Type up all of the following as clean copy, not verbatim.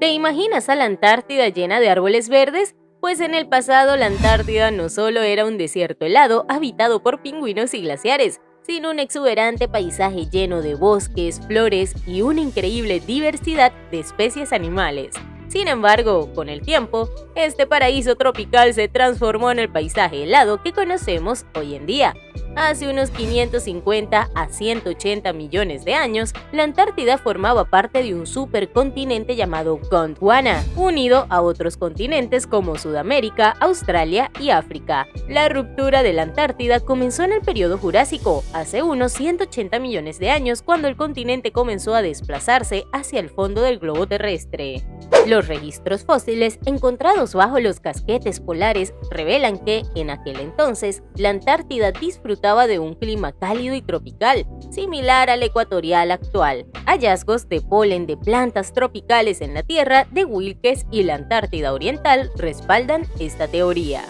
¿Te imaginas a la Antártida llena de árboles verdes? Pues en el pasado la Antártida no solo era un desierto helado habitado por pingüinos y glaciares, sino un exuberante paisaje lleno de bosques, flores y una increíble diversidad de especies animales. Sin embargo, con el tiempo, este paraíso tropical se transformó en el paisaje helado que conocemos hoy en día. Hace unos 550 a 180 millones de años, la Antártida formaba parte de un supercontinente llamado Gondwana, unido a otros continentes como Sudamérica, Australia y África. La ruptura de la Antártida comenzó en el período Jurásico, hace unos 180 millones de años, cuando el continente comenzó a desplazarse hacia el fondo del globo terrestre. Los registros fósiles encontrados bajo los casquetes polares revelan que, en aquel entonces, la Antártida disfrutaba de un clima cálido y tropical, similar al ecuatorial actual. Hallazgos de polen de plantas tropicales en la Tierra de Wilkes y la Antártida Oriental respaldan esta teoría.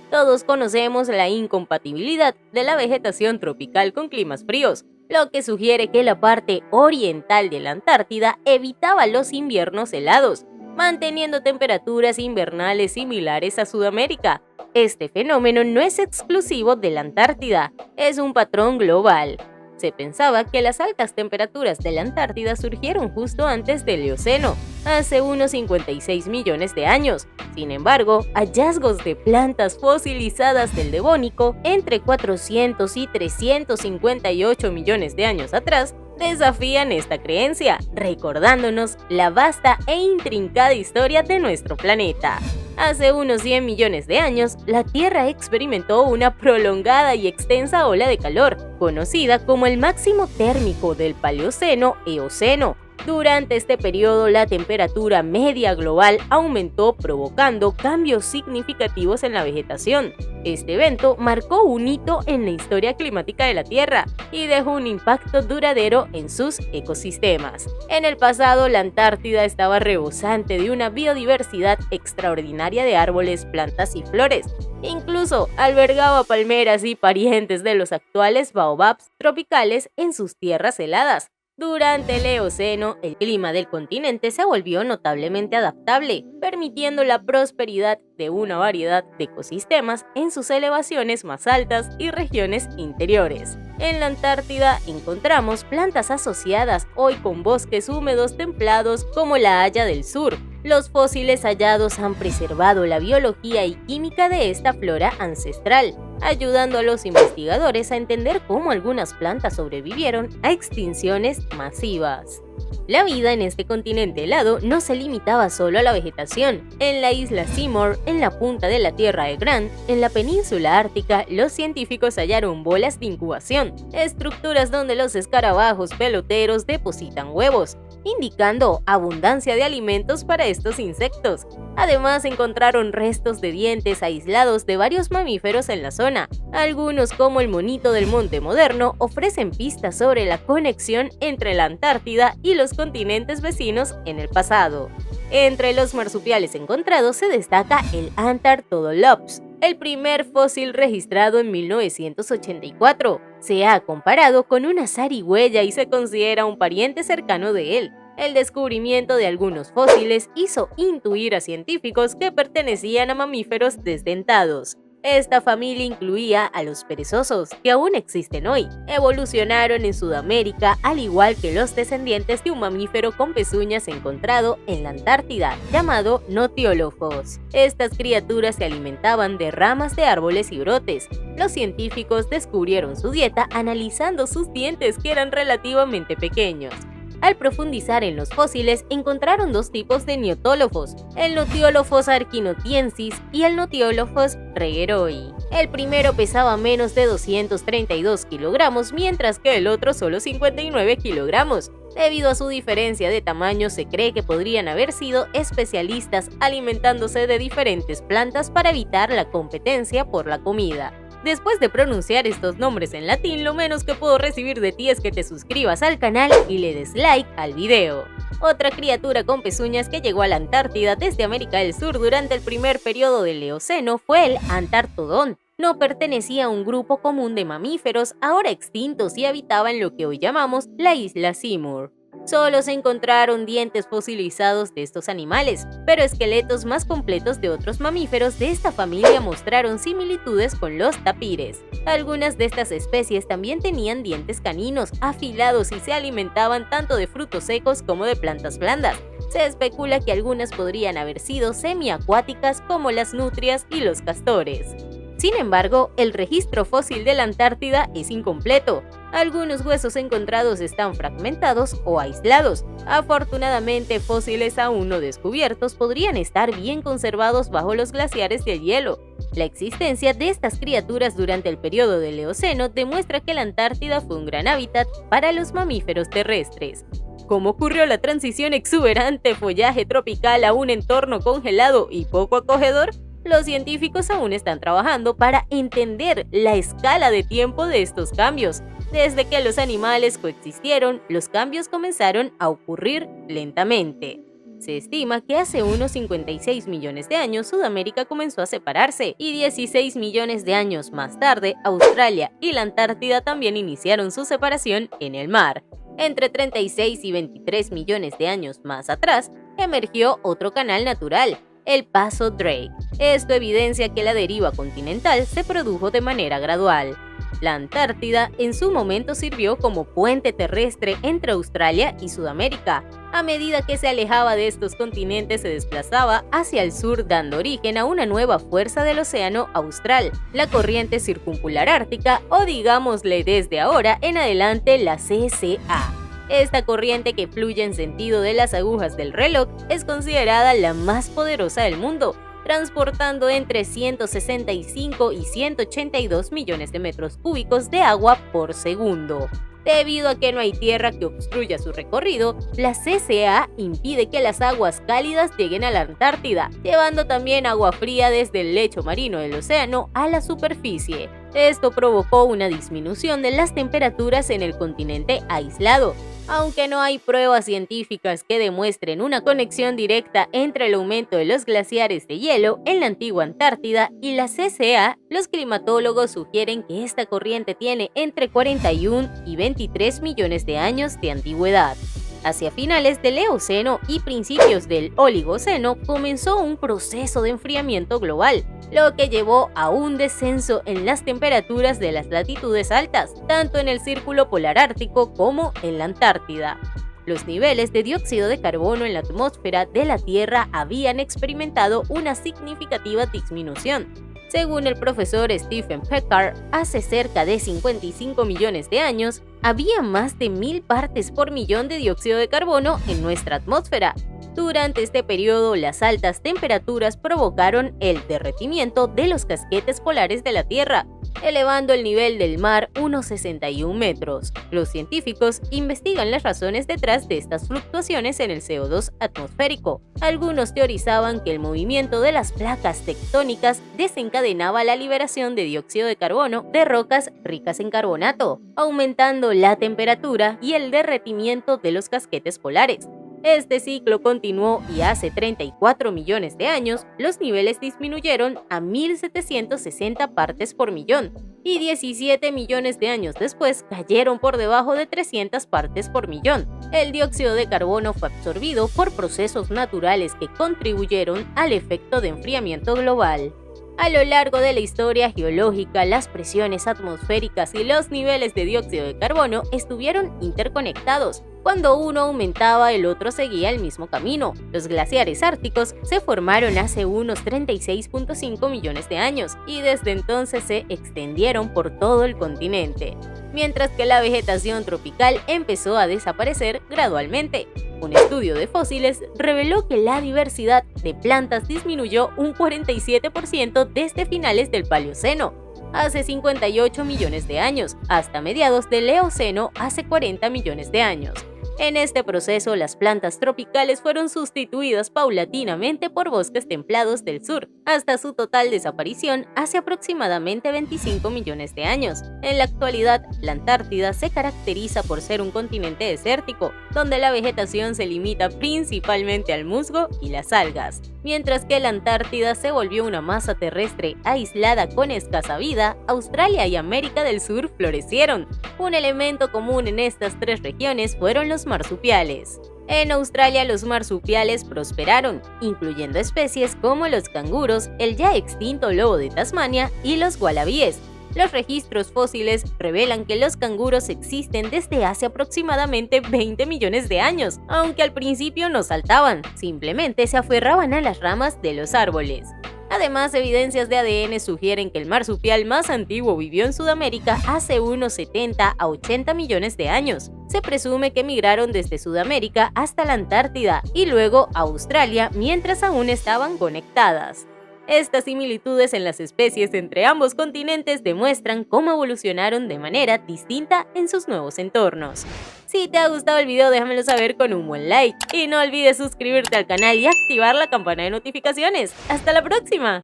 Todos conocemos la incompatibilidad de la vegetación tropical con climas fríos, lo que sugiere que la parte oriental de la Antártida evitaba los inviernos helados, manteniendo temperaturas invernales similares a Sudamérica. Este fenómeno no es exclusivo de la Antártida, es un patrón global. Se pensaba que las altas temperaturas de la Antártida surgieron justo antes del Eoceno, hace unos 56 millones de años. Sin embargo, hallazgos de plantas fosilizadas del Devónico entre 400 y 358 millones de años atrás desafían esta creencia, recordándonos la vasta e intrincada historia de nuestro planeta. Hace unos 100 millones de años, la Tierra experimentó una prolongada y extensa ola de calor, conocida como el máximo térmico del Paleoceno-Eoceno. Durante este periodo, la temperatura media global aumentó, provocando cambios significativos en la vegetación. Este evento marcó un hito en la historia climática de la Tierra y dejó un impacto duradero en sus ecosistemas. En el pasado, la Antártida estaba rebosante de una biodiversidad extraordinaria de árboles, plantas y flores. Incluso albergaba palmeras y parientes de los actuales baobabs tropicales en sus tierras heladas. Durante el Eoceno, el clima del continente se volvió notablemente adaptable, permitiendo la prosperidad de una variedad de ecosistemas en sus elevaciones más altas y regiones interiores. En la Antártida encontramos plantas asociadas hoy con bosques húmedos templados como la haya del sur. Los fósiles hallados han preservado la biología y química de esta flora ancestral, ayudando a los investigadores a entender cómo algunas plantas sobrevivieron a extinciones masivas. La vida en este continente helado no se limitaba solo a la vegetación. En la isla Seymour, en la punta de la Tierra de Grant, en la península ártica, los científicos hallaron bolas de incubación, estructuras donde los escarabajos peloteros depositan huevos, indicando abundancia de alimentos para estos insectos. Además, encontraron restos de dientes aislados de varios mamíferos en la zona. Algunos, como el monito del monte moderno, ofrecen pistas sobre la conexión entre la Antártida y los continentes vecinos en el pasado. Entre los marsupiales encontrados se destaca el Antarctodolops, el primer fósil registrado en 1984. Se ha comparado con una zarigüeya y se considera un pariente cercano de él. El descubrimiento de algunos fósiles hizo intuir a científicos que pertenecían a mamíferos desdentados. Esta familia incluía a los perezosos, que aún existen hoy. Evolucionaron en Sudamérica, al igual que los descendientes de un mamífero con pezuñas encontrado en la Antártida, llamado Notiólofos. Estas criaturas se alimentaban de ramas de árboles y brotes. Los científicos descubrieron su dieta analizando sus dientes, que eran relativamente pequeños. Al profundizar en los fósiles, encontraron dos tipos de Notiólofos, el Notiólofos arquinotiensis y el Notiólofos regueroi. El primero pesaba menos de 232 kilogramos, mientras que el otro solo 59 kilogramos. Debido a su diferencia de tamaño, se cree que podrían haber sido especialistas alimentándose de diferentes plantas para evitar la competencia por la comida. Después de pronunciar estos nombres en latín, lo menos que puedo recibir de ti es que te suscribas al canal y le des like al video. Otra criatura con pezuñas que llegó a la Antártida desde América del Sur durante el primer periodo del Eoceno fue el Antarctodón. No pertenecía a un grupo común de mamíferos ahora extintos y habitaba en lo que hoy llamamos la isla Seymour. Solo se encontraron dientes fosilizados de estos animales, pero esqueletos más completos de otros mamíferos de esta familia mostraron similitudes con los tapires. Algunas de estas especies también tenían dientes caninos afilados y se alimentaban tanto de frutos secos como de plantas blandas. Se especula que algunas podrían haber sido semiacuáticas como las nutrias y los castores. Sin embargo, el registro fósil de la Antártida es incompleto. Algunos huesos encontrados están fragmentados o aislados. Afortunadamente, fósiles aún no descubiertos podrían estar bien conservados bajo los glaciares de hielo. La existencia de estas criaturas durante el periodo del Eoceno demuestra que la Antártida fue un gran hábitat para los mamíferos terrestres. ¿Cómo ocurrió la transición exuberante follaje tropical a un entorno congelado y poco acogedor? Los científicos aún están trabajando para entender la escala de tiempo de estos cambios. Desde que los animales coexistieron, los cambios comenzaron a ocurrir lentamente. Se estima que hace unos 56 millones de años Sudamérica comenzó a separarse y 16 millones de años más tarde Australia y la Antártida también iniciaron su separación en el mar. Entre 36 y 23 millones de años más atrás emergió otro canal natural, el Paso Drake. Esto evidencia que la deriva continental se produjo de manera gradual. La Antártida en su momento sirvió como puente terrestre entre Australia y Sudamérica. A medida que se alejaba de estos continentes se desplazaba hacia el sur dando origen a una nueva fuerza del océano austral, la corriente circumpolar ártica o digámosle desde ahora en adelante la CCA. Esta corriente que fluye en sentido de las agujas del reloj es considerada la más poderosa del mundo, transportando entre 165 y 182 millones de metros cúbicos de agua por segundo. Debido a que no hay tierra que obstruya su recorrido, la CCA impide que las aguas cálidas lleguen a la Antártida, llevando también agua fría desde el lecho marino del océano a la superficie. Esto provocó una disminución de las temperaturas en el continente aislado. Aunque no hay pruebas científicas que demuestren una conexión directa entre el aumento de los glaciares de hielo en la antigua Antártida y la CCA, los climatólogos sugieren que esta corriente tiene entre 41 y 23 millones de años de antigüedad. Hacia finales del Eoceno y principios del Oligoceno comenzó un proceso de enfriamiento global, lo que llevó a un descenso en las temperaturas de las latitudes altas, tanto en el Círculo Polar Ártico como en la Antártida. Los niveles de dióxido de carbono en la atmósfera de la Tierra habían experimentado una significativa disminución. Según el profesor Stephen Packard, hace cerca de 55 millones de años, había más de 1000 partes por millón de dióxido de carbono en nuestra atmósfera. Durante este periodo, las altas temperaturas provocaron el derretimiento de los casquetes polares de la Tierra, elevando el nivel del mar unos 61 metros. Los científicos investigan las razones detrás de estas fluctuaciones en el CO2 atmosférico. Algunos teorizaban que el movimiento de las placas tectónicas desencadenaba la liberación de dióxido de carbono de rocas ricas en carbonato, aumentando la temperatura y el derretimiento de los casquetes polares. Este ciclo continuó y hace 34 millones de años los niveles disminuyeron a 1760 partes por millón y 17 millones de años después cayeron por debajo de 300 partes por millón. El dióxido de carbono fue absorbido por procesos naturales que contribuyeron al efecto de enfriamiento global. A lo largo de la historia geológica, las presiones atmosféricas y los niveles de dióxido de carbono estuvieron interconectados. Cuando uno aumentaba, el otro seguía el mismo camino. Los glaciares árticos se formaron hace unos 36.5 millones de años y desde entonces se extendieron por todo el continente, mientras que la vegetación tropical empezó a desaparecer gradualmente. Un estudio de fósiles reveló que la diversidad de plantas disminuyó un 47% desde finales del Paleoceno, hace 58 millones de años, hasta mediados del Eoceno, hace 40 millones de años. En este proceso, las plantas tropicales fueron sustituidas paulatinamente por bosques templados del sur, hasta su total desaparición hace aproximadamente 25 millones de años. En la actualidad, la Antártida se caracteriza por ser un continente desértico, donde la vegetación se limita principalmente al musgo y las algas. Mientras que la Antártida se volvió una masa terrestre aislada con escasa vida, Australia y América del Sur florecieron. Un elemento común en estas tres regiones fueron los los marsupiales. En Australia los marsupiales prosperaron, incluyendo especies como los canguros, el ya extinto lobo de Tasmania y los wallabies. Los registros fósiles revelan que los canguros existen desde hace aproximadamente 20 millones de años, aunque al principio no saltaban, simplemente se aferraban a las ramas de los árboles. Además, evidencias de ADN sugieren que el marsupial más antiguo vivió en Sudamérica hace unos 70 a 80 millones de años. Se presume que migraron desde Sudamérica hasta la Antártida y luego a Australia mientras aún estaban conectadas. Estas similitudes en las especies entre ambos continentes demuestran cómo evolucionaron de manera distinta en sus nuevos entornos. Si te ha gustado el video, déjamelo saber con un buen like y no olvides suscribirte al canal y activar la campana de notificaciones. ¡Hasta la próxima!